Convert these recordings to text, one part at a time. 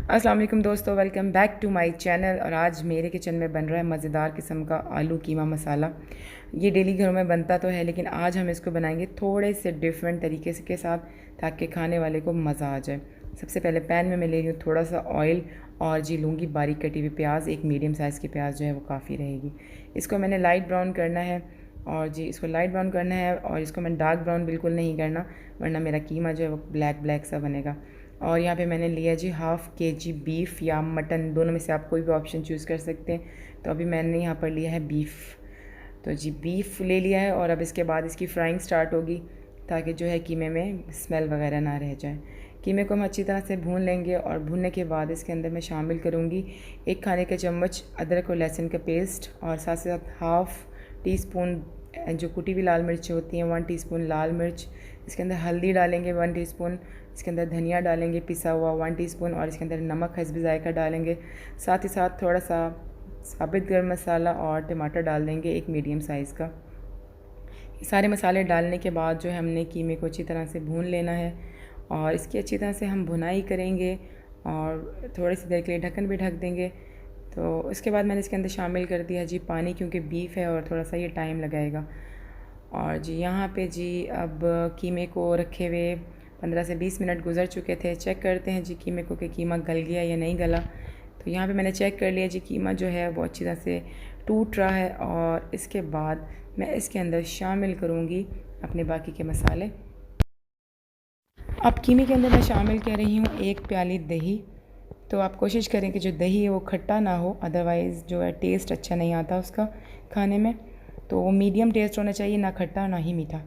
अस्सलाम वालेकुम दोस्तों, welcome back to my channel. और आज मेरे किचन में बन रहा है मज़ेदार किस्म का आलू कीमा मसाला। ये डेली घरों में बनता तो है, लेकिन आज हम इसको बनाएंगे थोड़े से डिफरेंट तरीके से के साथ, ताकि खाने वाले को मज़ा आ जाए। सबसे पहले पैन में मैं ले रही हूँ थोड़ा सा ऑयल और जी लूँगी बारीक कटी हुई प्याज। एक मीडियम साइज़ की प्याज जो है वो काफ़ी रहेगी। इसको मैंने लाइट ब्राउन करना है और जी इसको लाइट ब्राउन करना है, और इसको मैंने डार्क ब्राउन बिल्कुल नहीं करना, वरना मेरा कीमा जो है वो ब्लैक ब्लैक सा बनेगा। और यहाँ पे मैंने लिया जी हाफ़ kg बीफ या मटन, दोनों में से आप कोई भी ऑप्शन चूज़ कर सकते हैं। तो अभी मैंने यहाँ पर लिया है बीफ। तो जी बीफ ले लिया है, और अब इसके बाद इसकी फ्राइंग स्टार्ट होगी, ताकि जो है कीमे में स्मेल वगैरह ना रह जाए। कीमे को हम अच्छी तरह से भून लेंगे, और भूनने के बाद इसके अंदर मैं शामिल करूँगी 1 खाने का चम्मच अदरक और लहसुन का पेस्ट, और साथ साथ हाफ़ टी स्पून जो कुटी हुई लाल मिर्च होती हैं, 1 टीस्पून लाल मिर्च। इसके अंदर हल्दी डालेंगे 1 टीस्पून, इसके अंदर धनिया डालेंगे पिसा हुआ 1 टीस्पून, और इसके अंदर नमक हस्ब ज़ायक़ा डालेंगे। साथ ही साथ थोड़ा सा साबित गर्म मसाला और टमाटर डाल देंगे, एक मीडियम साइज़ का। सारे मसाले डालने के बाद जो है हमने कीमे को अच्छी तरह से भून लेना है, और इसकी अच्छी तरह से हम भुनाई करेंगे और थोड़ी सी देर के लिए ढक्कन भी ढक देंगे। तो इसके बाद मैंने इसके अंदर शामिल कर दिया जी पानी, क्योंकि बीफ है और थोड़ा सा ये टाइम लगाएगा। और जी यहाँ पे जी अब कीमे को रखे हुए 15 से 20 मिनट गुजर चुके थे। चेक करते हैं जी कीमे को कि कीमा गल गया या नहीं गला। तो यहाँ पे मैंने चेक कर लिया जी कीमा जो है वो अच्छी तरह से टूट रहा है, और इसके बाद मैं इसके अंदर शामिल करूँगी अपने बाकी के मसाले। अब कीमे के अंदर मैं शामिल कर रही हूँ 1 प्याली दही। तो आप कोशिश करें कि जो दही है वो खट्टा ना हो, अदरवाइज़ जो है टेस्ट अच्छा नहीं आता उसका खाने में। तो वो मीडियम टेस्ट होना चाहिए, ना खट्टा ना ही मीठा।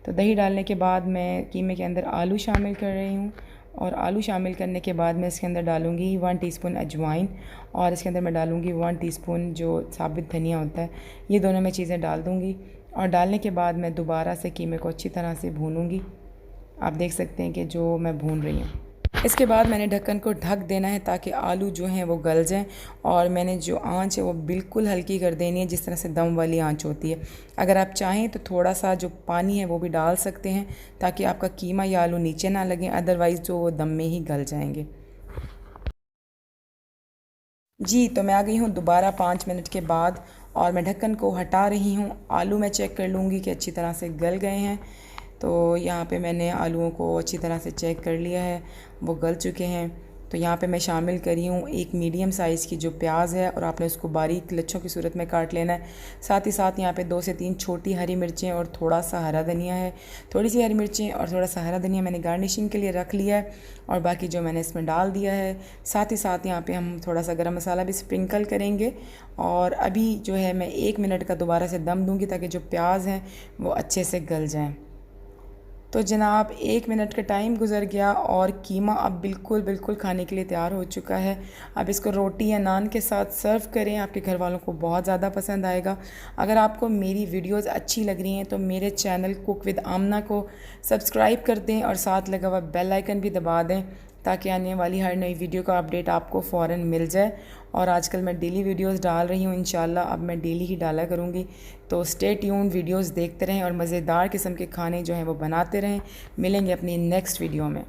तो दही डालने के बाद मैं कीमे के अंदर आलू शामिल कर रही हूँ, और आलू शामिल करने के बाद मैं इसके अंदर डालूँगी 1 टीस्पून अजवाइन, और इसके अंदर मैं डालूँगी 1 टीस्पून जो साबित धनिया होता है। ये दोनों मैं चीज़ें डाल दूँगी, और डालने के बाद मैं दोबारा से कीमे को अच्छी तरह से भूनूँगी। आप देख सकते हैं कि जो मैं भून रही हूँ। इसके बाद मैंने ढक्कन को ढक देना है, ताकि आलू जो हैं वो गल जाएं, और मैंने जो आंच है वो बिल्कुल हल्की कर देनी है, जिस तरह से दम वाली आंच होती है। अगर आप चाहें तो थोड़ा सा जो पानी है वो भी डाल सकते हैं, ताकि आपका कीमा या आलू नीचे ना लगें, अदरवाइज़ जो वो दम में ही गल जाएंगे। जी तो मैं आ गई हूँ दोबारा 5 मिनट के बाद, और मैं ढक्कन को हटा रही हूँ। आलू मैं चेक कर लूँगी कि अच्छी तरह से गल गए हैं। तो यहाँ पे मैंने आलूओं को अच्छी तरह से चेक कर लिया है, वो गल चुके हैं। तो यहाँ पे मैं शामिल करी हूँ 1 मीडियम साइज़ की जो प्याज है, और आपने उसको बारीक लच्छों की सूरत में काट लेना है। साथ ही साथ यहाँ पे 2 से 3 छोटी हरी मिर्चें और थोड़ा सा हरा धनिया है। थोड़ी सी हरी मिर्चें और थोड़ा सा हरा धनिया मैंने गार्निशिंग के लिए रख लिया है, और बाकी जो मैंने इसमें डाल दिया है। साथ ही साथ यहाँ पे हम थोड़ा सा गरम मसाला भी स्प्रिंकल करेंगे, और अभी जो है मैं 1 मिनट का दोबारा से दम दूँगी, ताकि जो प्याज हैं वो अच्छे से गल जाएँ। तो जनाब 1 मिनट का टाइम गुजर गया, और कीमा अब बिल्कुल खाने के लिए तैयार हो चुका है। अब इसको रोटी या नान के साथ सर्व करें, आपके घर वालों को बहुत ज़्यादा पसंद आएगा। अगर आपको मेरी वीडियोस अच्छी लग रही हैं तो मेरे चैनल कुक विद आमना को सब्सक्राइब कर दें, और साथ लगा हुआ बेल आइकन भी दबा दें, ताकि आने वाली हर नई वीडियो का अपडेट आपको फ़ौरन मिल जाए। और आजकल मैं डेली वीडियोस डाल रही हूँ, इंशाल्लाह अब मैं डेली ही डाला करूँगी। तो स्टे ट्यून, वीडियोस देखते रहें, और मज़ेदार किस्म के खाने जो हैं वो बनाते रहें। मिलेंगे अपनी नेक्स्ट वीडियो में।